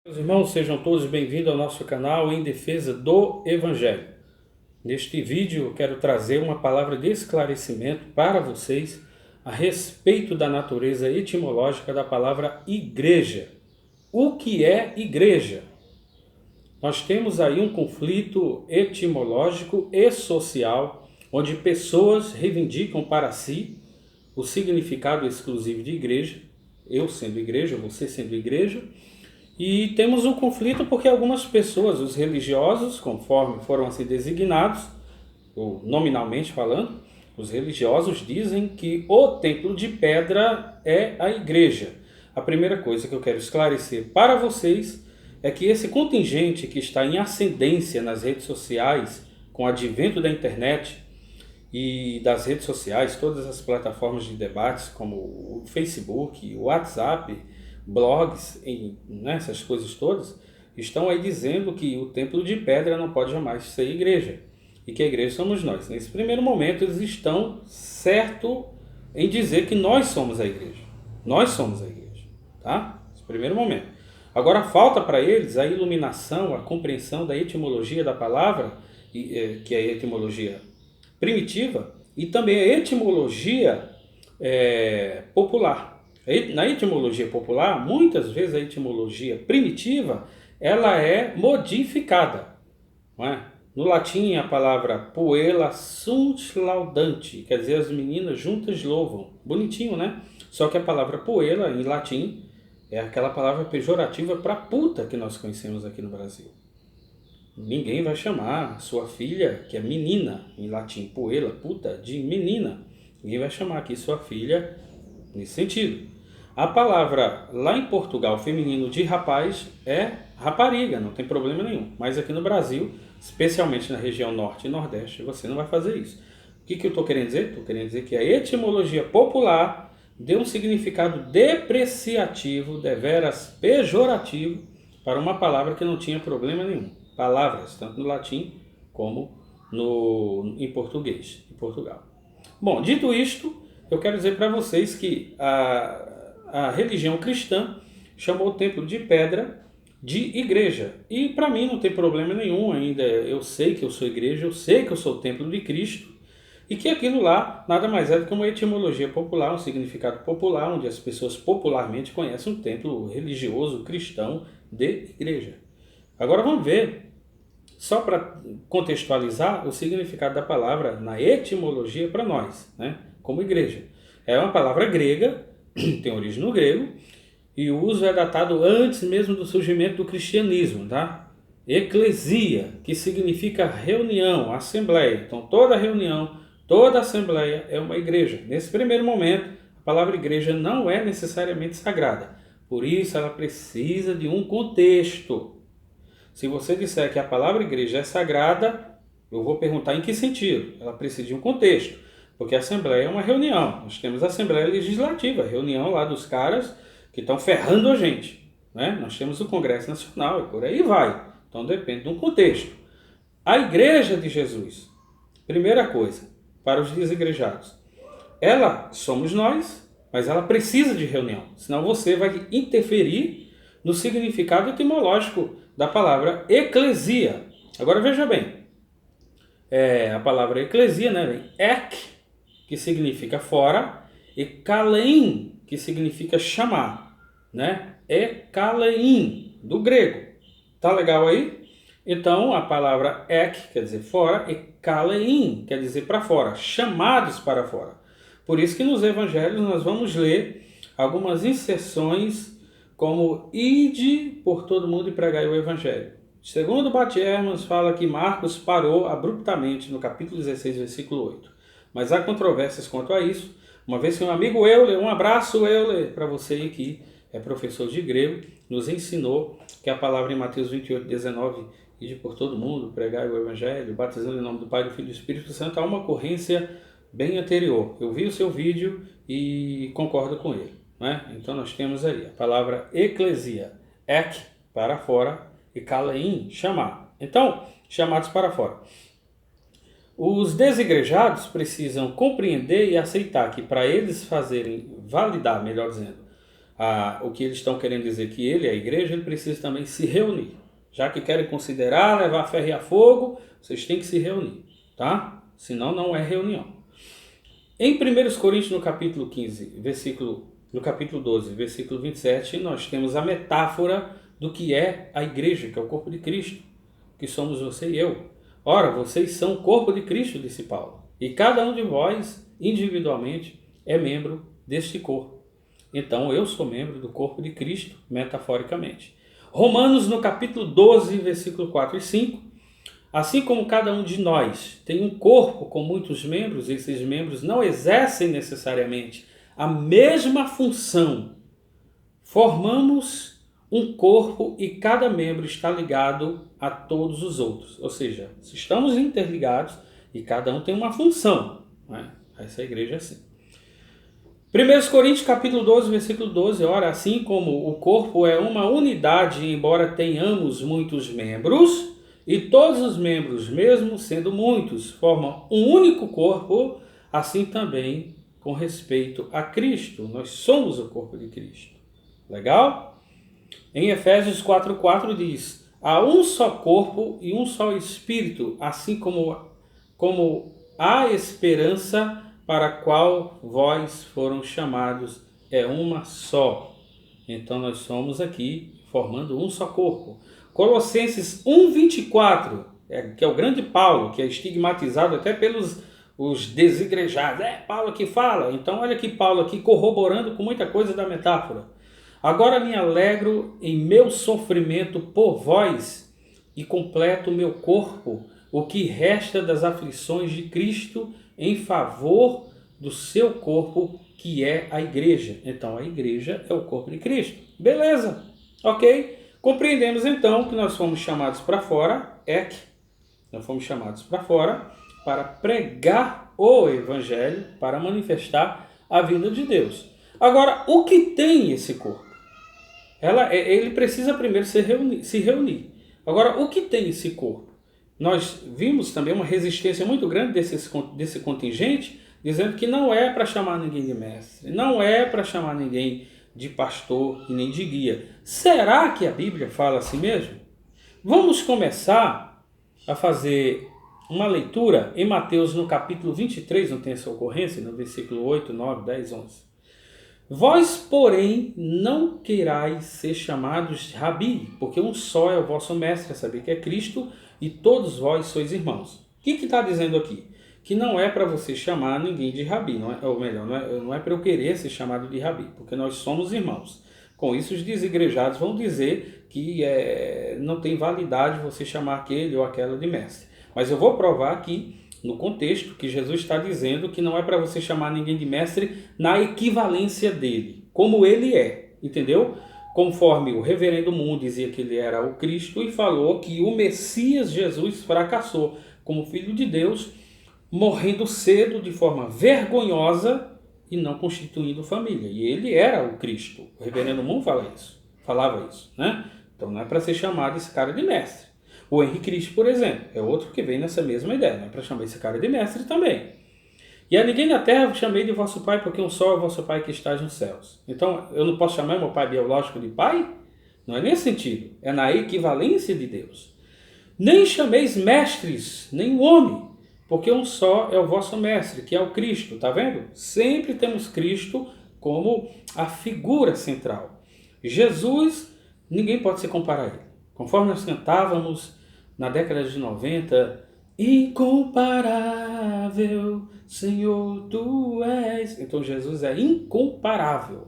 Meus irmãos, sejam todos bem-vindos ao nosso canal Em Defesa do Evangelho. Neste vídeo eu quero trazer uma palavra de esclarecimento para vocês a respeito da natureza etimológica da palavra igreja. O que é igreja? Nós temos aí um conflito etimológico e social, onde pessoas reivindicam para si o significado exclusivo de igreja, eu sendo igreja, você sendo igreja. E temos um conflito porque algumas pessoas, os religiosos, conforme foram assim designados, ou nominalmente falando, os religiosos dizem que o templo de pedra é a igreja. A primeira coisa que eu quero esclarecer para vocês é que esse contingente que está em ascendência nas redes sociais, com o advento da internet e das redes sociais, todas as plataformas de debates como o Facebook, o WhatsApp, blogs, essas coisas todas, estão aí dizendo que o templo de pedra não pode jamais ser igreja e que a igreja somos nós. Nesse primeiro momento eles estão certo em dizer que nós somos a igreja. Nós somos a igreja, tá? Nesse primeiro momento. Agora falta para eles a iluminação, a compreensão da etimologia da palavra, que é a etimologia primitiva, e também a etimologia popular. Na etimologia popular, muitas vezes a etimologia primitiva ela é modificada. Não é? No latim, a palavra puella sunt laudante, quer dizer, as meninas juntas louvam. Bonitinho, né? Só que a palavra puella, em latim, é aquela palavra pejorativa para puta que nós conhecemos aqui no Brasil. Ninguém vai chamar sua filha, que é menina, em latim, puella, puta, de menina. Ninguém vai chamar aqui sua filha nesse sentido. A palavra lá em Portugal, feminino de rapaz, é rapariga, não tem problema nenhum. Mas aqui no Brasil, especialmente na região norte e nordeste, você não vai fazer isso. O que eu estou querendo dizer? Estou querendo dizer que a etimologia popular deu um significado depreciativo, deveras pejorativo, para uma palavra que não tinha problema nenhum. Palavras, tanto no latim como em português, em Portugal. Bom, dito isto, eu quero dizer para vocês que a religião cristã chamou o templo de pedra de igreja. E para mim não tem problema nenhum ainda. Eu sei que eu sou igreja, eu sei que eu sou o templo de Cristo. E que aquilo lá nada mais é do que uma etimologia popular, um significado popular, onde as pessoas popularmente conhecem um templo religioso cristão de igreja. Agora vamos ver, só para contextualizar, o significado da palavra na etimologia para nós, né, como igreja. É uma palavra grega, tem origem no grego, e o uso é datado antes mesmo do surgimento do cristianismo, tá? Eclesia, que significa reunião, assembleia. Então toda reunião, toda assembleia é uma igreja. Nesse primeiro momento, a palavra igreja não é necessariamente sagrada. Por isso ela precisa de um contexto. Se você disser que a palavra igreja é sagrada, eu vou perguntar em que sentido. Ela precisa de um contexto. Porque a Assembleia é uma reunião. Nós temos a Assembleia Legislativa, reunião lá dos caras que estão ferrando a gente. Né? Nós temos o Congresso Nacional e por aí vai. Então depende de um contexto. A Igreja de Jesus, primeira coisa, para os desigrejados, ela somos nós, mas ela precisa de reunião. Senão você vai interferir no significado etimológico da palavra eclesia. Agora veja bem, a palavra eclesia, né, vem ek, que significa fora, e kalein, que significa chamar, né? Ekalein, do grego. Tá legal aí? Então, a palavra ek quer dizer fora, e kalein quer dizer para fora, chamados para fora. Por isso que nos evangelhos nós vamos ler algumas inserções como ide por todo mundo e pregai o evangelho. Segundo Bat-Ehrman, fala que Marcos parou abruptamente no capítulo 16, versículo 8. Mas há controvérsias quanto a isso, uma vez que um amigo Euler, um abraço Euler para você aí que é professor de grego, nos ensinou que a palavra em Mateus 28, 19, ide por todo mundo, pregai o evangelho, batizando em nome do Pai, do Filho e do Espírito Santo, há uma ocorrência bem anterior. Eu vi o seu vídeo e concordo com ele. Né? Então nós temos ali a palavra eclesia, ek, para fora, e kalein, chamar. Então, chamados para fora. Os desigrejados precisam compreender e aceitar que para eles fazerem, validar, melhor dizendo, o que eles estão querendo dizer que ele, a igreja, ele precisa também se reunir. Já que querem considerar, levar ferro e a fogo, vocês têm que se reunir, tá? Senão não é reunião. Em 1 Coríntios, no capítulo 12, versículo 27, nós temos a metáfora do que é a igreja, que é o corpo de Cristo, que somos você e eu. Ora, vocês são o corpo de Cristo, disse Paulo, e cada um de vós, individualmente, é membro deste corpo. Então, eu sou membro do corpo de Cristo, metaforicamente. Romanos, no capítulo 12, versículo 4 e 5. Assim como cada um de nós tem um corpo com muitos membros, esses membros não exercem necessariamente a mesma função. Formamos um corpo e cada membro está ligado a todos os outros. Ou seja, estamos interligados e cada um tem uma função. Né? Essa igreja é assim. 1 Coríntios capítulo 12, versículo 12, ora, assim como o corpo é uma unidade, embora tenhamos muitos membros, e todos os membros, mesmo sendo muitos, formam um único corpo, assim também com respeito a Cristo. Nós somos o corpo de Cristo. Legal? Em Efésios 4,4 diz, há um só corpo e um só espírito, assim como a esperança para a qual vós foram chamados é uma só. Então nós somos aqui formando um só corpo. Colossenses 1,24, que é o grande Paulo, que é estigmatizado até pelos os desigrejados. É Paulo que fala. Então olha aqui Paulo aqui corroborando com muita coisa da metáfora. Agora me alegro em meu sofrimento por vós e completo o meu corpo, o que resta das aflições de Cristo, em favor do seu corpo, que é a igreja. Então, a igreja é o corpo de Cristo. Beleza, ok? Compreendemos, então, que nós fomos chamados para fora, nós fomos chamados para fora para pregar o evangelho, para manifestar a vinda de Deus. Agora, o que tem esse corpo? Ele precisa primeiro se reunir. Agora, o que tem esse corpo? Nós vimos também uma resistência muito grande desse contingente, dizendo que não é para chamar ninguém de mestre, não é para chamar ninguém de pastor e nem de guia. Será que a Bíblia fala assim mesmo? Vamos começar a fazer uma leitura em Mateus no capítulo 23, não tem essa ocorrência, no versículo 8, 9, 10, 11. Vós, porém, não queirais ser chamados de Rabi, porque um só é o vosso mestre, a saber que é Cristo, e todos vós sois irmãos. O que está dizendo aqui? Que não é para você chamar ninguém de Rabi, ou melhor, não é para eu querer ser chamado de Rabi, porque nós somos irmãos. Com isso, os desigrejados vão dizer que não tem validade você chamar aquele ou aquela de mestre. Mas eu vou provar aqui, no contexto, que Jesus está dizendo que não é para você chamar ninguém de mestre na equivalência dele, como ele é, entendeu? Conforme o reverendo Moon dizia que ele era o Cristo e falou que o Messias Jesus fracassou como filho de Deus, morrendo cedo de forma vergonhosa e não constituindo família. E ele era o Cristo. O reverendo Moon falava isso, né? Então não é para ser chamado esse cara de mestre. O Henri Cristo, por exemplo, é outro que vem nessa mesma ideia, não é para chamar esse cara de mestre também. E a ninguém na terra vos chamei de vosso pai, porque um só é o vosso pai que está nos céus. Então, eu não posso chamar meu pai biológico de pai? Não é nesse sentido. É na equivalência de Deus. Nem chameis mestres, nem homem, porque um só é o vosso mestre, que é o Cristo. Tá vendo? Sempre temos Cristo como a figura central. Jesus, ninguém pode se comparar a ele. Conforme nós cantávamos na década de 90, incomparável, Senhor, tu és. Então Jesus é incomparável.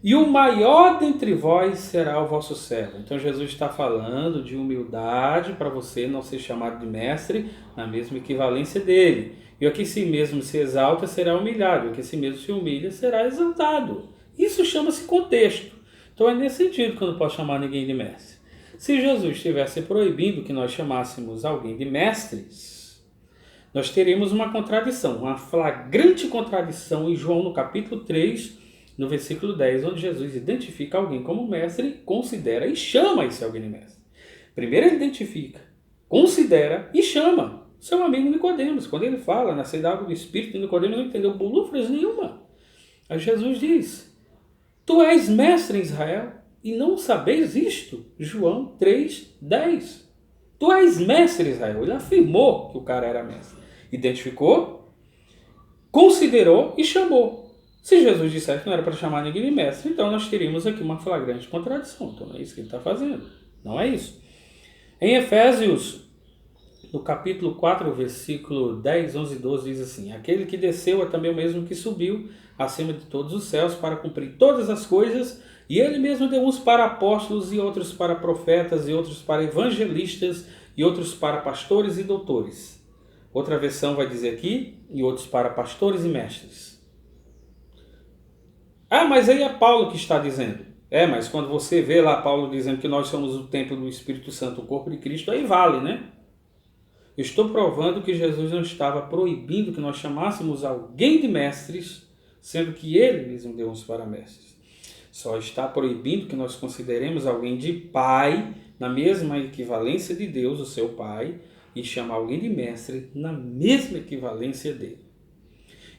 E o maior dentre vós será o vosso servo. Então Jesus está falando de humildade para você não ser chamado de mestre na mesma equivalência dele. E o que si mesmo se exalta será humilhado, o que si mesmo se humilha será exaltado. Isso chama-se contexto. Então é nesse sentido que eu não posso chamar ninguém de mestre. Se Jesus estivesse proibindo que nós chamássemos alguém de mestres, nós teríamos uma contradição, uma flagrante contradição em João no capítulo 3, no versículo 10, onde Jesus identifica alguém como mestre, considera e chama esse alguém de mestre. Primeiro ele identifica, considera e chama seu amigo Nicodemos. Quando ele fala, nascer da água do Espírito, Nicodemos não entendeu bolufras nenhuma. Aí Jesus diz, Tu és mestre em Israel e não sabeis isto? João 3:10. Tu és mestre em Israel. Ele afirmou que o cara era mestre. Identificou, considerou e chamou. Se Jesus dissesse que não era para chamar ninguém de mestre, então nós teríamos aqui uma flagrante contradição. Então não é isso que ele está fazendo. Não é isso. Em Efésios, no capítulo 4, versículo 10, 11 e 12, diz assim: aquele que desceu é também o mesmo que subiu acima de todos os céus para cumprir todas as coisas, e ele mesmo deu uns para apóstolos, e outros para profetas, e outros para evangelistas, e outros para pastores e doutores. Outra versão vai dizer aqui, e outros para pastores e mestres. Ah, mas aí é Paulo que está dizendo. Mas quando você vê lá Paulo dizendo que nós somos o templo do Espírito Santo, o corpo de Cristo, aí vale, né? Eu estou provando que Jesus não estava proibindo que nós chamássemos alguém de mestres, sendo que ele mesmo deu uns para mestres. Só está proibindo que nós consideremos alguém de pai, na mesma equivalência de Deus, o seu pai, e chamar alguém de mestre na mesma equivalência dele.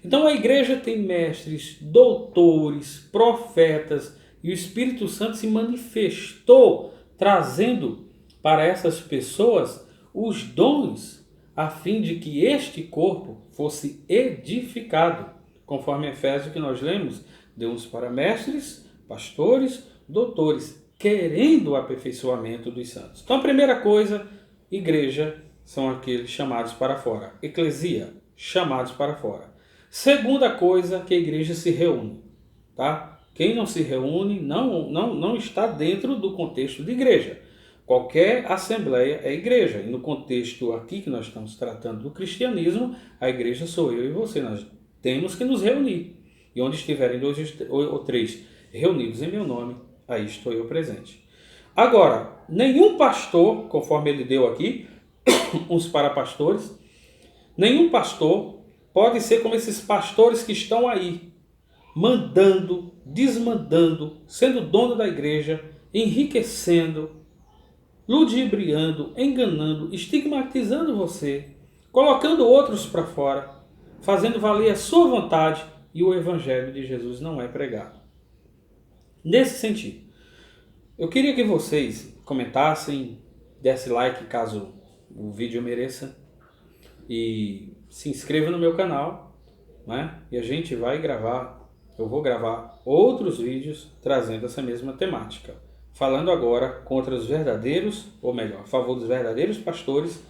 Então a igreja tem mestres, doutores, profetas, e o Espírito Santo se manifestou, trazendo para essas pessoas os dons, a fim de que este corpo fosse edificado, conforme Efésios que nós lemos, deu uns para mestres, pastores, doutores, querendo o aperfeiçoamento dos santos. Então a primeira coisa, igreja, são aqueles chamados para fora. Eclesia, chamados para fora. Segunda coisa, que a igreja se reúne. Tá? Quem não se reúne não está dentro do contexto de igreja. Qualquer assembleia é igreja. E no contexto aqui que nós estamos tratando do cristianismo, a igreja sou eu e você. Nós temos que nos reunir. E onde estiverem 2 ou 3 reunidos em meu nome, aí estou eu presente. Agora, nenhum pastor, conforme ele deu aqui, uns para pastores, nenhum pastor pode ser como esses pastores que estão aí, mandando, desmandando, sendo dono da igreja, enriquecendo, ludibriando, enganando, estigmatizando você, colocando outros para fora, fazendo valer a sua vontade, e o evangelho de Jesus não é pregado. Nesse sentido, eu queria que vocês comentassem, desse like caso o vídeo mereça, e se inscreva no meu canal, né? E a gente vai gravar, eu vou gravar outros vídeos trazendo essa mesma temática, falando agora contra os verdadeiros, ou melhor, a favor dos verdadeiros pastores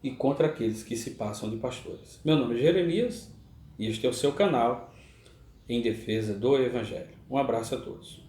e contra aqueles que se passam de pastores. Meu nome é Jeremias e este é o seu canal em defesa do Evangelho. Um abraço a todos.